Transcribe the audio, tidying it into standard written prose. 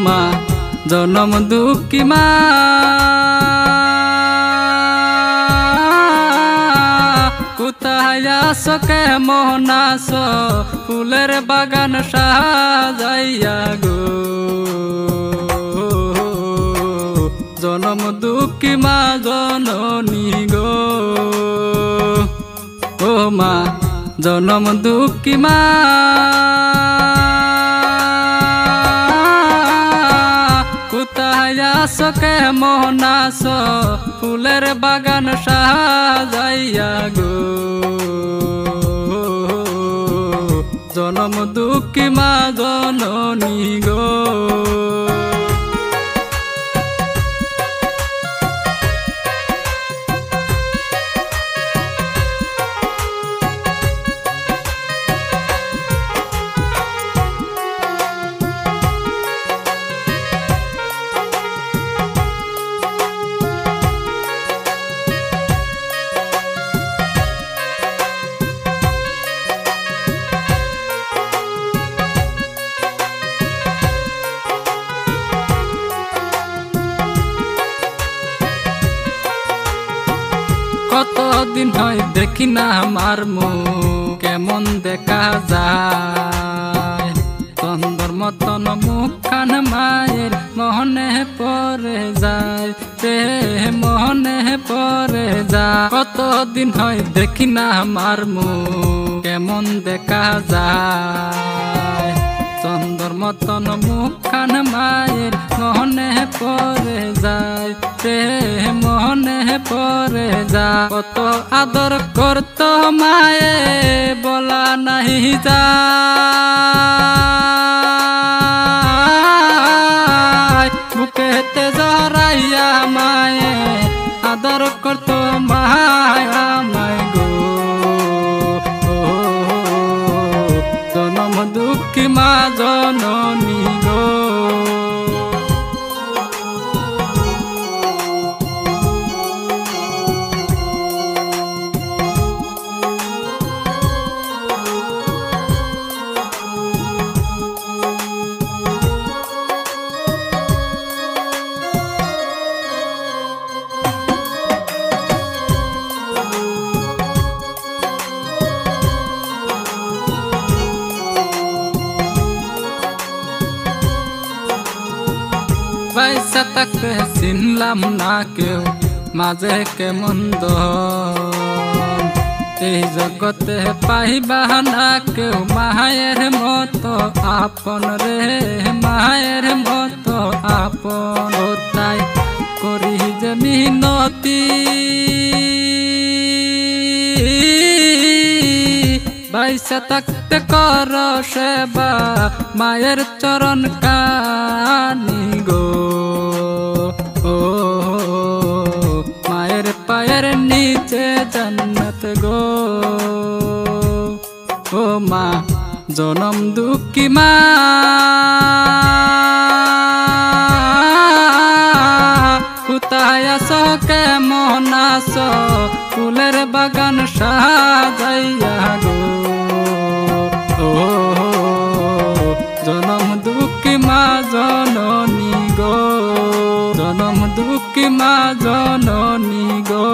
মা জনম দুঃখী মা কোথায় আছো কেমন আছো ফুলের বাগান সাজাইয়া গো জনম দুঃখী মা জননী গো ও মা জনম দুঃখী মা কোথায় আছো কেমন আছো ফুলের বাগান সাজাইয়া গো জনম দুঃখী মা জননী গো কতদিন হয় দেখি না আমার মুখ কেমন দেখা যায় চন্দর মতন মুখ খান মায়ের মনে পড়ে যায় রে মনে পড়ে যায় কতদিন হয় দেখি না আমার মুখ কেমন দেখা যায় চন্দর মতন মুখ খান মায়ের মনে পড়ে যায় রে মনে পড়ে যায় কত আদর করত মায়ে বলা নাহি যায় বুকেতে জড়াইয়া মায়ে আদর করত মায়া মায় গো জনম দুঃখী মা জননী গো পয়সা থাকতে চিনলাম না কেউ মাঝে কেমন এই জগতে পাইবা না কেউ মায়ের মতো আপন রে মায়ের মতো আপন তাই করি যে মিনতি পয়সা থাকতে কর সেবা মায়ের চরণ কানি গো ও মায়ের পায়ের নিচে জান্নাত গো ও মা জনম দুঃখী মা কোথায় আছো কেমন আছো ফুলের বাগান সাজাইয়া গো ও জনম দুঃখী মা জননী গো জনম দুঃখী মা জননী গো।